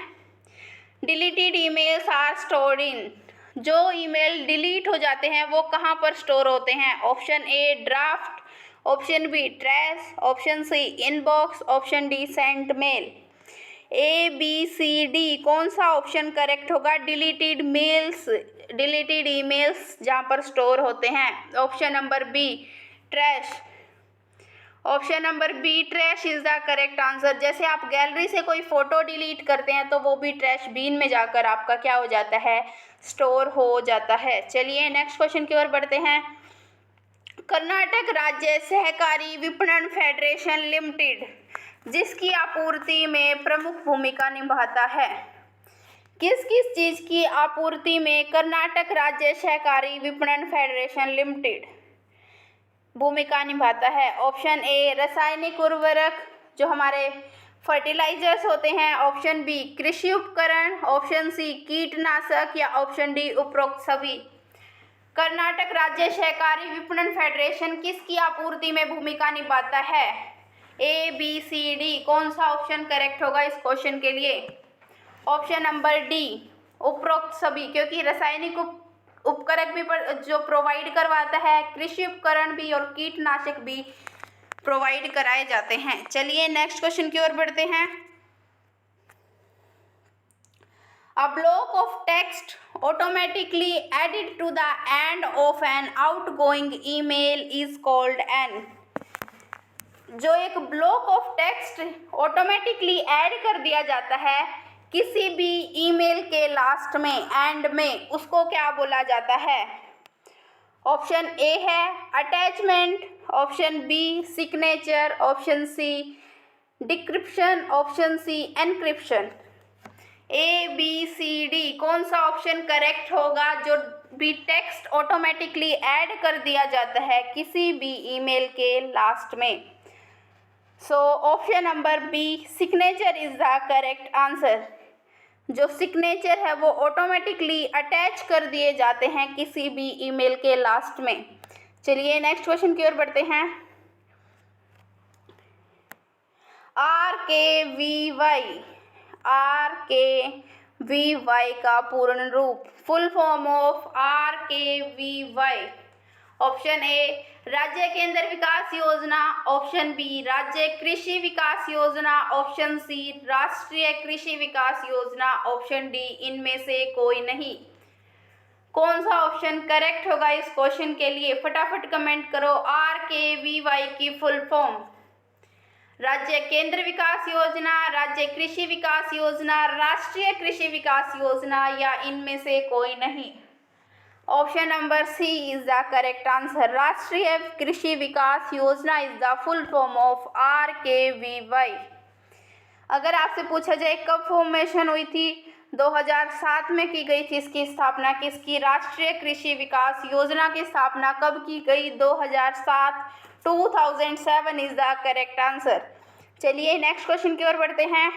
Deleted emails are stored in, जो ईमेल डिलीट हो जाते हैं वो कहाँ पर स्टोर होते हैं? Option A draft, option B trash, option C inbox, option D sent mail. A B C D कौन सा ऑप्शन करेक्ट होगा? डिलीटेड मेल्स, डिलीटेड ईमेल्स जहाँ पर स्टोर होते हैं। Option number B trash, option number B trash is the correct answer. जैसे आप gallery से कोई फोटो डिलीट करते हैं तो वो भी ट्रैश बीन में जाकर आपका क्या हो जाता है? स्टोर हो जाता है। चलिए नेक्स्ट क्वेश्चन की ओर बढ़ते हैं। कर्नाटक राज्य सहकारी विपणन फेडरेशन लिमिटेड जिसकी आपूर्ति में प्रमुख भूमिका निभाता है, किस किस चीज़ की आपूर्ति में कर्नाटक राज्य सहकारी विपणन फेडरेशन लिमिटेड भूमिका निभाता है? ऑप्शन ए रासायनिक उर्वरक जो हमारे फर्टिलाइजर्स होते हैं, ऑप्शन बी कृषि उपकरण, ऑप्शन सी कीटनाशक या ऑप्शन डी उपरोक्त सभी। कर्नाटक राज्य सहकारी विपणन फेडरेशन किसकी आपूर्ति में भूमिका निभाता है? ए बी सी डी कौन सा ऑप्शन करेक्ट होगा इस क्वेश्चन के लिए? ऑप्शन नंबर डी उपरोक्त सभी, क्योंकि रासायनिक उपकरण भी जो प्रोवाइड करवाता है, कृषि उपकरण भी और कीटनाशक भी प्रोवाइड कराए जाते हैं। चलिए नेक्स्ट क्वेश्चन की ओर बढ़ते हैं। A block of text automatically added to the end of an outgoing email is called an, जो एक block of text automatically add कर दिया जाता है किसी भी ईमेल के लास्ट में, एंड में, उसको क्या बोला जाता है? ऑप्शन ए है attachment, option B signature, option C decryption, option C encryption. A B C D कौन सा ऑप्शन करेक्ट होगा? जो भी टेक्स्ट ऑटोमेटिकली ऐड कर दिया जाता है किसी भी ईमेल के लास्ट में। So option number B signature is the correct answer. जो सिग्नेचर है वो ऑटोमेटिकली अटैच कर दिए जाते हैं किसी भी ईमेल के लास्ट में। चलिए नेक्स्ट क्वेश्चन की ओर बढ़ते हैं। RKVY का पूर्ण रूप, full form of RKVY। Option A राज्य केंद्र विकास योजना, ऑप्शन बी राज्य कृषि विकास योजना, ऑप्शन सी राष्ट्रीय कृषि विकास योजना, ऑप्शन डी इनमें से कोई नहीं। कौन सा ऑप्शन करेक्ट होगा इस क्वेश्चन के लिए? फटाफट कमेंट करो। RKVY की फुल फॉर्म, राज्य केंद्र विकास योजना, राज्य कृषि विकास योजना, राष्ट्रीय कृषि विकास योजना या इनमें से कोई नहीं। Option number C is the correct answer. Rashtriya Krishi Vikas Yojana is the full form of RKVY। अगर आपसे पूछा जाए कब फॉर्मेशन हुई थी? 2007 में की गई थी इसकी स्थापना। किसकी? राष्ट्रीय कृषि विकास योजना की स्थापना कब की गई? 2007, 2007 इज द करेक्ट आंसर। चलिए नेक्स्ट क्वेश्चन की ओर बढ़ते हैं।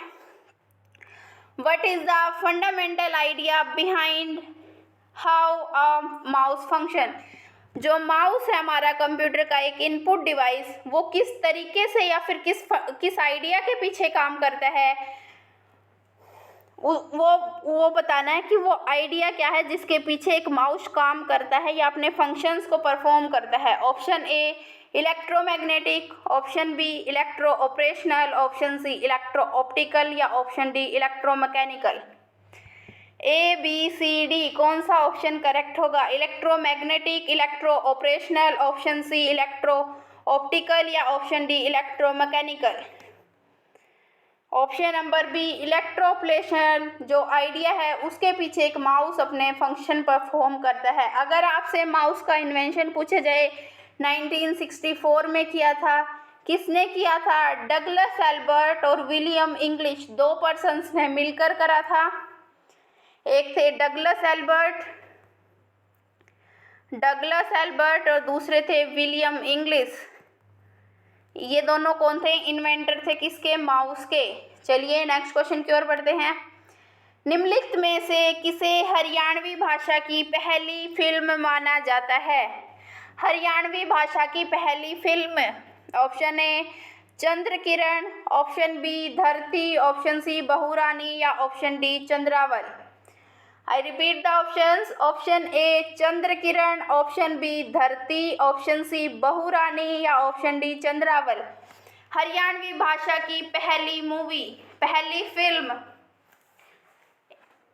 What is the fundamental idea behind how a mouse function? जो माउस है हमारा कंप्यूटर का एक इनपुट डिवाइस, वो किस तरीके से या फिर किस आइडिया के पीछे काम करता है, वो बताना है कि वो आइडिया क्या है जिसके पीछे एक माउस काम करता है या अपने फंक्शंस को परफॉर्म करता है। Option A electromagnetic, option B electro operational, option C electro optical या option D electromechanical. A B C D कौन सा ऑप्शन करेक्ट होगा? Electromagnetic, electro operational, option C electro optical या option D electromechanical. Option number B इलेक्ट्रोप्लेशन जो idea है उसके पीछे एक माउस अपने फंक्शन परफॉर्म करता है। अगर आपसे माउस का इन्वेंशन पूछा जाए 1964 में किया था। किसने किया था? डगलस एल्बर्ट और विलियम इंग्लिश, दो पर्सन्स ने मिलकर करा था। एक थे डगलस एल्बर्ट और दूसरे थे विलियम इंग्लिश। ये दोनों कौन थे? इन्वेंटर थे किसके? माउस के। चलिए नेक्स्ट क्वेश्चन की ओर बढ़ते हैं। निम्नलिखित में से किसे हरियाणवी भाषा की पहली फिल्म माना जाता है? हरियाणवी भाषा की पहली film. Option A Chandra Kiran, option B Dharti, option C Bahurani या option D Chandrawal. I repeat the options. Option A Chandra Kiran, option B Dharti, option C Bahurani या ऑप्शन डी चंद्रावल। हरियाणवी भाषा की पहली मूवी, पहली फिल्म।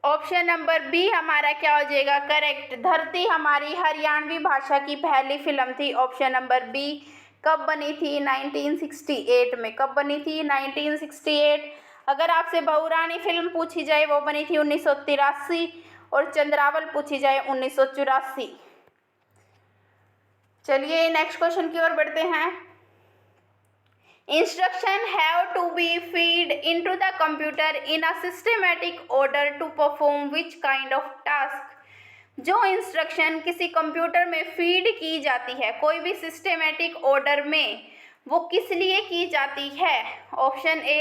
ऑप्शन नंबर बी हमारा क्या हो जाएगा? करेक्ट, धरती हमारी हरियाणवी भाषा की पहली फिल्म थी। Option number B. कब बनी थी? 1968 में। कब बनी थी? 1968। अगर आपसे बहुरानी फिल्म पूछी जाए वो बनी थी 1983 और चंद्रावल पूछी जाए 1984। चलिए नेक्स्ट क्वेश्चन की ओर बढ़ते हैं। Instruction have to be fed into the computer in a systematic order to perform which kind of task? जो इंस्ट्रक्शन किसी कंप्यूटर में फीड की जाती है कोई भी सिस्टेमेटिक ऑर्डर में, वो किस लिए की जाती है? Option A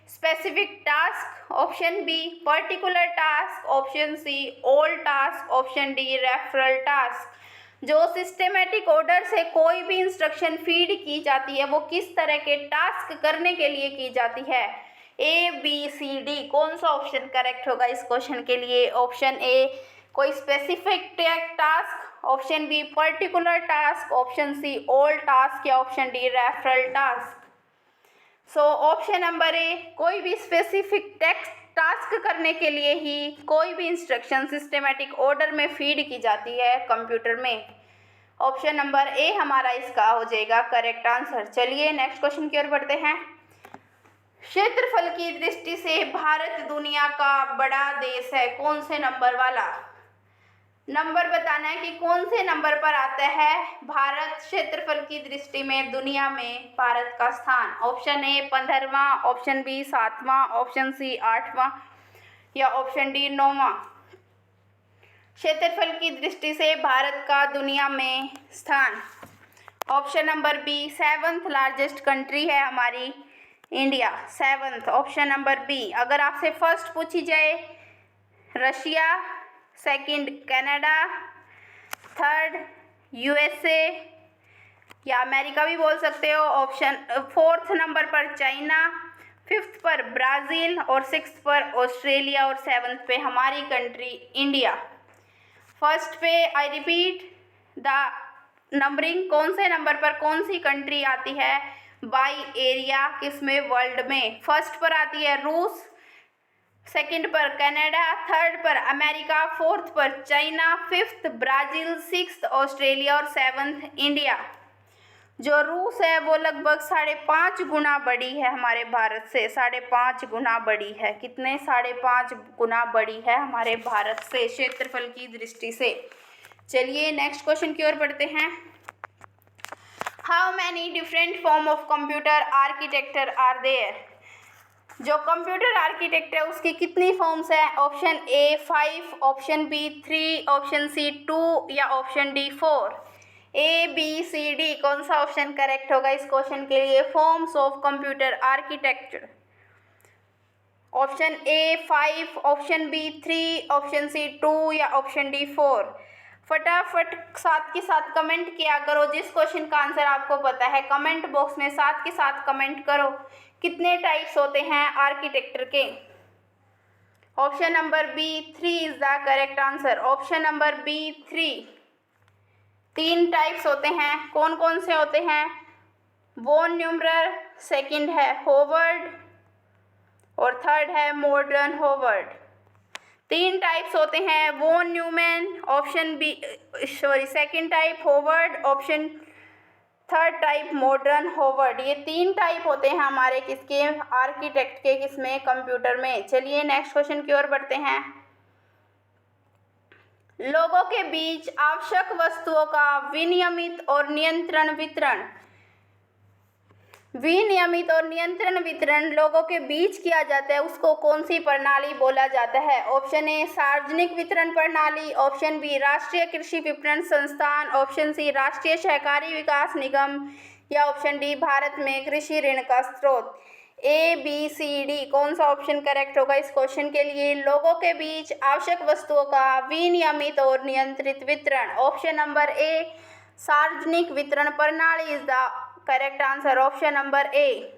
specific task, option B particular task, option C all task, option D referral task. जो सिस्टेमेटिक ऑर्डर से कोई भी इंस्ट्रक्शन फीड की जाती है वो किस तरह के टास्क करने के लिए की जाती है? A B C D. कौन सा ऑप्शन करेक्ट होगा इस क्वेश्चन के लिए? ऑप्शन ए कोई specific task, option B particular task, option C all task या option D referral task. So option number A कोई भी स्पेसिफिक टास्क करने के लिए ही कोई भी इंस्ट्रक्शन सिस्टेमेटिक ऑर्डर में फीड की जाती है कंप्यूटर में। ऑप्शन नंबर ए हमारा इसका हो जाएगा करेक्ट आंसर। चलिए नेक्स्ट क्वेश्चन की ओर बढ़ते हैं। क्षेत्रफल की दृष्टि से भारत दुनिया का बड़ा देश है, कौन से नंबर वाला? नंबर बताना है कि कौन से नंबर पर आता है भारत क्षेत्रफल की दृष्टि में दुनिया में भारत का स्थान। ऑप्शन ए 15वां, ऑप्शन बी 7वां, ऑप्शन सी 8वां या ऑप्शन डी 9वां। क्षेत्रफल की दृष्टि से भारत का दुनिया में स्थान। Option number B 7th largest country है हमारी India, 7th। Option number B. अगर आपसे फर्स्ट पूछी जाए Russia, second Canada, third USA या अमेरिका भी बोल सकते हो। ऑप्शन 4th नंबर पर चाइना, 5th पर ब्राज़ील और 6th पर ऑस्ट्रेलिया और 7th पे हमारी कंट्री इंडिया। फर्स्ट पे आई रिपीट द नंबरिंग, कौन से नंबर पर कौन सी कंट्री आती है बाय एरिया किसमें? वर्ल्ड में। फर्स्ट पर आती है रूस, सेकंड पर कनाडा, थर्ड पर अमेरिका, 4th पर China, 5th Brazil, 6th Australia और 7th इंडिया। जो रूस है वो लगभग 5.5 गुना बड़ी है हमारे भारत से, 5.5 गुना बड़ी है। कितने? 5.5 गुना बड़ी है हमारे भारत से क्षेत्रफल की दृष्टि से। चलिए नेक्स्ट क्वेश्चन की ओर बढ़ते हैं। How many different form of computer architecture are there? जो कंप्यूटर आर्किटेक्ट है उसकी कितनी फॉर्म्स है? Option A 5, option B 3, option C 2 या option D 4। A B C D, कौन सा ऑप्शन करेक्ट होगा इस क्वेश्चन के लिए? Forms of computer architecture. Option A 5, option B 3, option C 2 या ऑप्शन डी 4। फटाफट साथ के साथ कमेंट किया करो। जिस क्वेश्चन का आंसर आपको पता है कमेंट बॉक्स में साथ के साथ कमेंट करो। कितने टाइप्स होते हैं आर्किटेक्चर के? Option number B 3 is the correct answer. Option number B 3 types होते हैं। कौन कौन से होते हैं? वॉन न्यूमरल, सेकंड है होवर्ड और थर्ड है मॉडर्न होवर्ड। 3 टाइप्स होते हैं। Von Neumann, option B second type Harvard, option third type modern Harvard. ये 3 टाइप होते हैं हमारे किसके? आर्किटेक्ट के किसमें? कंप्यूटर में। चलिए नेक्स्ट क्वेश्चन की ओर बढ़ते हैं। लोगों के बीच आवश्यक वस्तुओं का विनियमित और नियंत्रण वितरण। विनियमित और नियंत्रण वितरण लोगों के बीच किया जाता है, उसको कौन सी प्रणाली बोला जाता है? ऑप्शन ए सार्वजनिक वितरण प्रणाली, ऑप्शन बी राष्ट्रीय कृषि विपणन संस्थान, ऑप्शन सी राष्ट्रीय सहकारी विकास निगम या ऑप्शन डी भारत में कृषि ऋण का स्रोत। ए बी सी डी कौन सा ऑप्शन करेक्ट होगा इस क्वेश्चन के लिए? लोगों के बीच आवश्यक वस्तुओं का विनियमित और नियंत्रित वितरण। ऑप्शन नंबर ए सार्वजनिक वितरण प्रणाली is the correct answer, option number ए।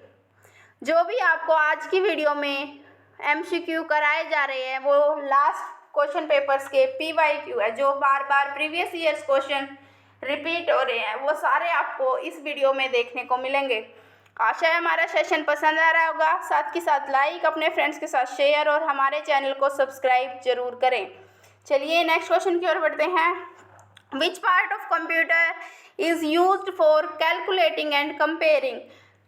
जो भी आपको आज की वीडियो में एमसीक्यू कराए जा रहे हैं वो लास्ट क्वेश्चन पेपर्स के पीवाईक्यू है, जो बार बार प्रीवियस ईयर्स क्वेश्चन रिपीट हो रहे हैं, वो सारे आपको इस वीडियो में देखने को मिलेंगे। आशा है हमारा सेशन पसंद आ रहा होगा, साथ ही साथ लाइक, अपने फ्रेंड्स के साथ शेयर और हमारे चैनल को सब्सक्राइब जरूर करें। चलिए नेक्स्ट क्वेश्चन की ओर बढ़ते हैं। Which part of computer is used for calculating and comparing?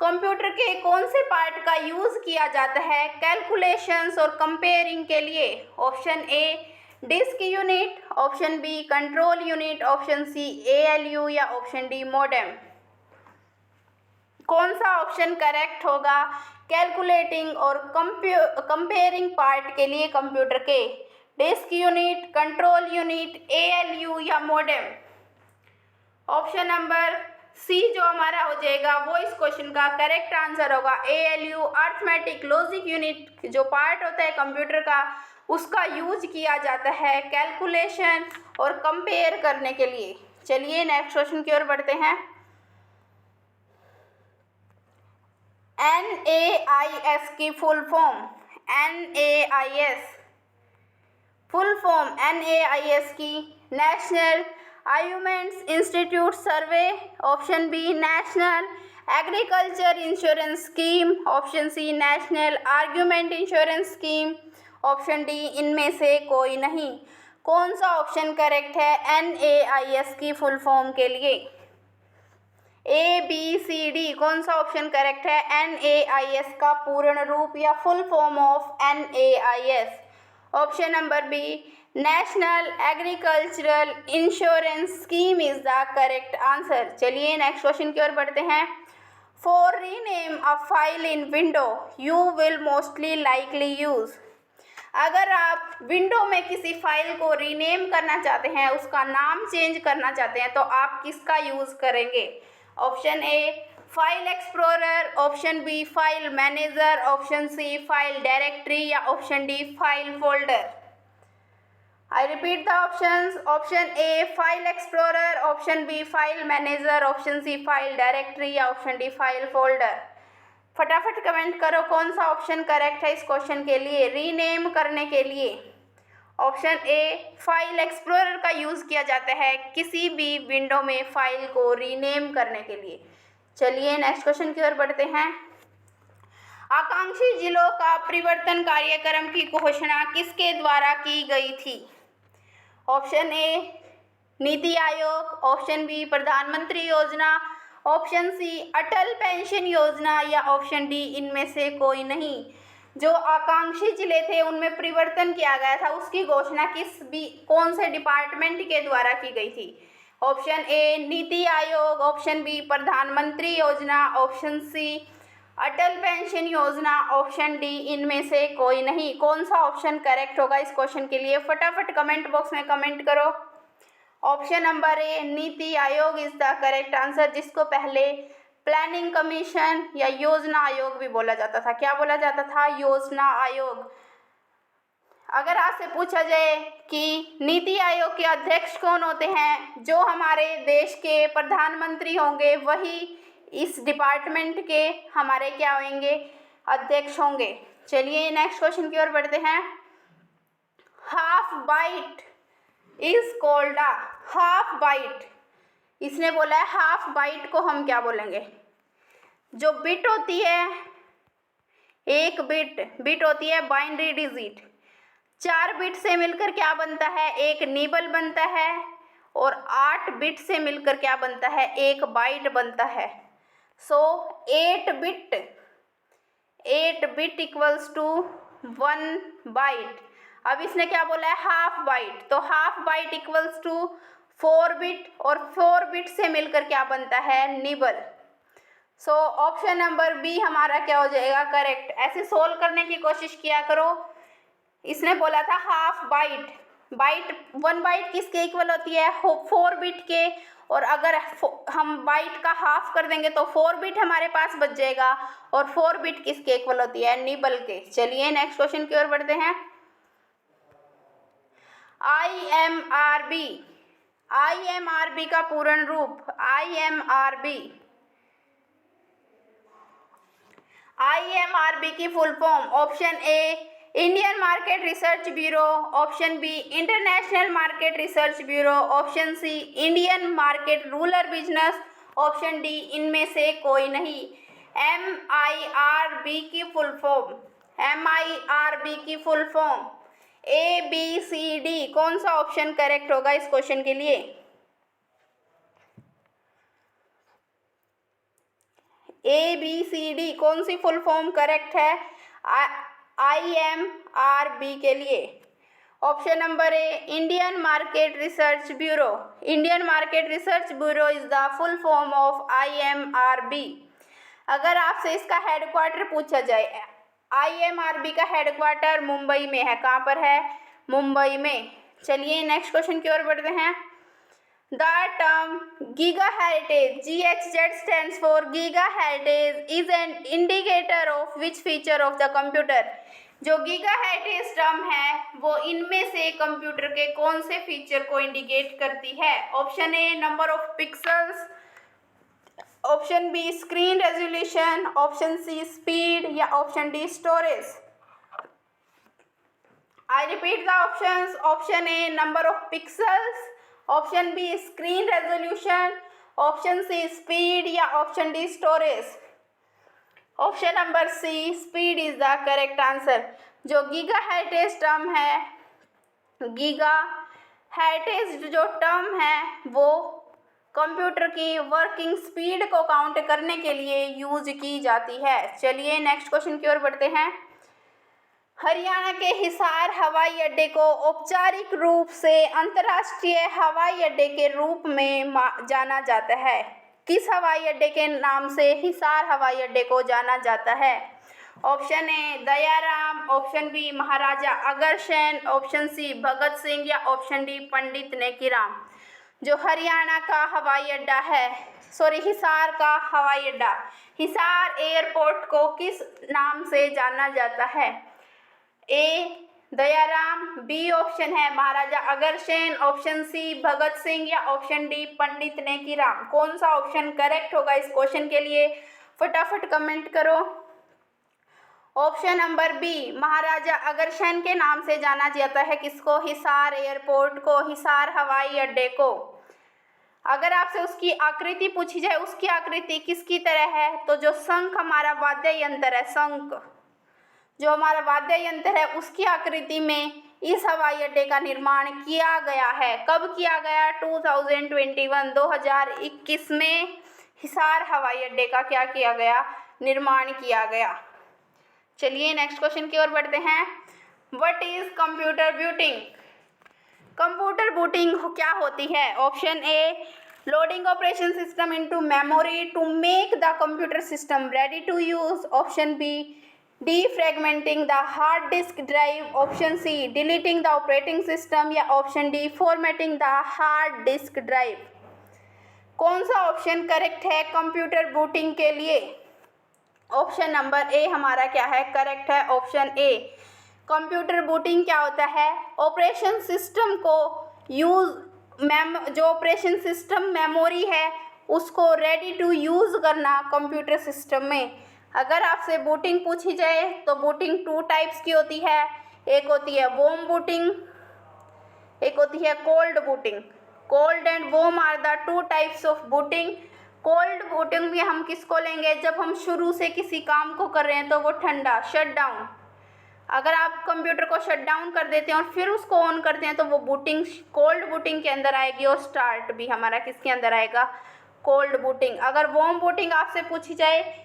Computer के कौन से पार्ट का यूज किया जाता है कैलकुलेशंस और कंपेयरिंग के लिए? Option A disk unit, option B control unit, option C ALU या ऑप्शन डी मॉडेम। कौन सा ऑप्शन करेक्ट होगा कैलकुलेटिंग और कंपेयरिंग पार्ट के लिए कंप्यूटर के? Disk unit, control unit, ALU या मॉडेम? ऑप्शन नंबर सी जो हमारा हो जाएगा वो इस क्वेश्चन का करेक्ट आंसर होगा। एएलयू अर्थमेटिक लॉजिक यूनिट जो पार्ट होता है कंप्यूटर का, उसका यूज किया जाता है कैलकुलेशन और कंपेयर करने के लिए। चलिए नेक्स्ट क्वेश्चन की ओर बढ़ते हैं। NAIS की full form, NAIS full form NAIS की national arguments institute survey, option B national agriculture insurance scheme, option C national argument insurance scheme, option D इनमें से कोई नहीं। कौन सा ऑप्शन करेक्ट है NAIS की फुल फॉर्म के लिए? ए बी सी डी कौन सा ऑप्शन करेक्ट है NAIS का पूर्ण रूप या full form of NAIS? Option number B national agricultural insurance scheme is the correct answer. चलिए नेक्स्ट क्वेश्चन की ओर बढ़ते हैं। For rename a file in window you will mostly likely use. अगर आप विंडो में किसी फाइल को रीनेम करना चाहते हैं, उसका नाम चेंज करना चाहते हैं, तो आप किसका यूज करेंगे? Option A file explorer, option B file manager, option C file directory या option D file folder. I repeat the options. Option A file explorer, option B file manager, option C file directory या option D file folder. फटाफट comment करो कौन सा option correct है इस question के लिए रीनेम करने के लिए। ऑप्शन ए फाइल एक्सप्लोरर का यूज किया जाता है किसी भी विंडो में फाइल को रीनेम करने के लिए। चलिए नेक्स्ट क्वेश्चन की ओर बढ़ते हैं। आकांक्षी जिलों का परिवर्तन कार्यक्रम की घोषणा किसके द्वारा की गई थी? Option A NITI Aayog, option B प्रधानमंत्री योजना, ऑप्शन सी अटल पेंशन योजना या ऑप्शन डी इनमें से कोई नहीं। जो आकांक्षी जिले थे उनमें परिवर्तन किया गया था, उसकी घोषणा कौन से डिपार्टमेंट के द्वारा की गई थी? Option A NITI Aayog, option B प्रधानमंत्री योजना, ऑप्शन सी अटल पेंशन योजना, ऑप्शन डी इनमें से कोई नहीं। कौन सा ऑप्शन करेक्ट होगा इस क्वेश्चन के लिए? फटाफट कमेंट बॉक्स में कमेंट करो। Option number A NITI Aayog is the correct answer, जिसको पहले प्लानिंग कमीशन या योजना आयोग भी बोला जाता था। क्या बोला जाता था? योजना आयोग। अगर आपसे पूछा जाए कि नीति आयोग के अध्यक्ष कौन होते हैं, जो हमारे देश के प्रधानमंत्री होंगे वही इस डिपार्टमेंट के हमारे क्या होंगे? अध्यक्ष होंगे। चलिए नेक्स्ट क्वेश्चन की ओर बढ़ते हैं। Half byte is called a half byte. इसने बोला है हाफ बाइट को हम क्या बोलेंगे? जो बिट होती है, एक बिट होती है बाइनरी डिजिट। 4 बिट से मिलकर क्या बनता है? एक निबल बनता है। और 8 बिट से मिलकर क्या बनता है? एक बाइट बनता है। So 8 bit equals to 1 byte. अब इसने क्या बोला है, हाफ बाइट, तो half byte equals to 4 bit, और 4 बिट से मिलकर क्या बनता है, nibble. So option number B हमारा क्या हो जाएगा, करेक्ट। ऐसे सोल्व करने की कोशिश किया करो। इसने बोला था हाफ बाइट, बाइट 1 बाइट किसके इक्वल होती है, 4 बिट के, और अगर हम बाइट का हाफ कर देंगे तो 4 बिट हमारे पास बच जाएगा, और 4 बिट किसके इक्वल होती है, निबल के। चलिए नेक्स्ट क्वेश्चन की ओर बढ़ते हैं। IMRB, IMRB का पूर्ण रूप, IMRB की full form, option A Indian market research bureau, option B international market research bureau, option C Indian market rural business, option D इनमें से कोई नहीं। MIRB की फुल फॉर्म, MIRB की फुल फॉर्म ABCD, कौन सा ऑप्शन करेक्ट होगा इस क्वेश्चन के लिए, ABCD कौन सी फुल फॉर्म करेक्ट है IMRB के लिए। Option number A Indian market research bureau, Indian market research bureau is the full form of IMRB। अगर आपसे इसका हेडक्वार्टर पूछा जाए, IMRB का हेडक्वार्टर मुंबई में है, कहाँ पर है, मुंबई में। चलिए नेक्स्ट क्वेश्चन की ओर बढ़ते हैं। The term GigaHeritage, GHZ stands for GigaHeritage, is an indicator of which feature of the computer? जो GigaHeritage टर्म है वो इनमें से कंप्यूटर के कौन से फीचर को इंडिकेट करती है। Option A number of pixels, option B screen resolution, option C speed, या option D storage. I repeat the options, option A number of pixels, option B screen resolution, option C speed, या option D storage. Option number C speed is the correct answer. जो gigahertz term है, gigahertz जो term है वो computer की working speed को count करने के लिए यूज की जाती है। चलिए नेक्स्ट क्वेश्चन की ओर बढ़ते हैं। हरियाणा के हिसार हवाई अड्डे को औपचारिक रूप से अंतर्राष्ट्रीय हवाई अड्डे के रूप में जाना जाता है। किस हवाई अड्डे के नाम से हिसार हवाई अड्डे को जाना जाता है? Option A Dayaram, option B Maharaja Agrasen, option C Bhagat Singh, या ऑप्शन डी पंडित नेकीराम। जो हरियाणा का हवाई अड्डा है, हिसार का हवाई अड्डा, हिसार एयरपोर्ट को किस नाम से जाना जाता है? ए दयाराम, बी ऑप्शन है महाराजा अग्रसेन, ऑप्शन सी भगत सिंह, या ऑप्शन डी पंडित नेकीराम। कौन सा ऑप्शन करेक्ट होगा इस क्वेश्चन के लिए? फटाफट कमेंट करो। Option number B Maharaja Agrasen के नाम से जाना जाता है किसको? हिसार एयरपोर्ट को, हिसार हवाई अड्डे को। अगर आपसे उसकी आकृति पूछी जाए, उसकी आकृति किसकी तरह है? तो जो शंख हमारा वाद्य यंत्र है, शंख जो हमारा वाद्य यंत्र है, उसकी आकृति में इस हवाई अड्डे का निर्माण किया गया है। कब किया गया? 2021 में हिसार हवाई अड्डे का क्या किया गया? निर्माण किया गया। चलिए नेक्स्ट क्वेश्चन की ओर बढ़ते हैं। What is computer booting? Computer booting क्या होती है? Option A loading operation system into memory to make the computer system ready to use, option B defragmenting the hard disk drive, option C deleting the operating system, या option D formatting the hard disk drive। कौन सा option correct है computer booting के लिए? Option number ए हमारा क्या है? Correct है, ऑप्शन ए। कंप्यूटर बूटिंग क्या होता है? ऑपरेशन सिस्टम को जो ऑपरेशन सिस्टम मेमोरी है उसको रेडी टू यूज करना कंप्यूटर सिस्टम में। अगर आपसे बूटिंग पूछी जाए तो बूटिंग 2 टाइप्स की होती है। एक होती है वार्म बूटिंग, एक होती है cold booting. Cold and warm are the 2 types of booting. Cold booting में हम किसको लेंगे? जब हम शुरू से किसी काम को कर रहे हैं तो वो ठंडा, शट डाउन। अगर आप कंप्यूटर को शट डाउन कर देते हैं और फिर उसको ऑन करते हैं तो वो बूटिंग कोल्ड बूटिंग के अंदर आएगी, और स्टार्ट भी हमारा किसके अंदर आएगा? Cold booting. अगर वार्म बूटिंग आपसे पूछी जाए,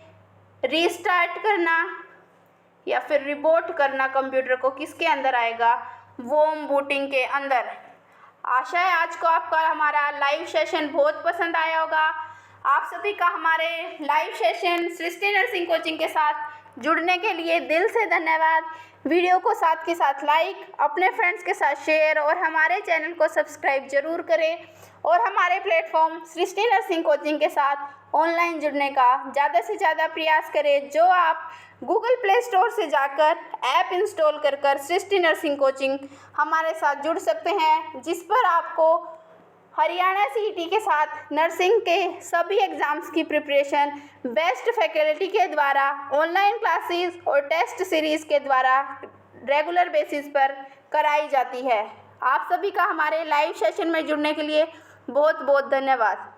रीस्टार्ट करना या फिर रिबूट करना कंप्यूटर को, किसके अंदर आएगा? वॉर्म बूटिंग के अंदर। आशा है आज को आपका हमारा लाइव सेशन बहुत पसंद आया होगा। आप सभी का हमारे लाइव सेशन सृष्टि नर्सिंग कोचिंग के साथ जुड़ने के लिए दिल से धन्यवाद। वीडियो को साथ के साथ लाइक, अपने फ्रेंड्स के साथ शेयर और हमारे चैनल को सब्सक्राइब जरूर करें और हमारे प्लेटफॉर्म सृष्टि नर्सिंग कोचिंग के साथ ऑनलाइन जुड़ने का ज़्यादा से ज़्यादा प्रयास करें। जो आप गूगल प्ले स्टोर से जाकर ऐप इंस्टॉल कर सृष्टि नर्सिंग कोचिंग हमारे साथ जुड़ सकते हैं, जिस पर आपको हरियाणा सीईटी के साथ नर्सिंग के सभी एग्ज़ाम्स की प्रिपरेशन बेस्ट फैकल्टी के द्वारा ऑनलाइन क्लासेस और टेस्ट सीरीज़ के द्वारा रेगुलर बेसिस पर कराई जाती है। आप सभी का हमारे लाइव सेशन में जुड़ने के लिए बहुत बहुत धन्यवाद।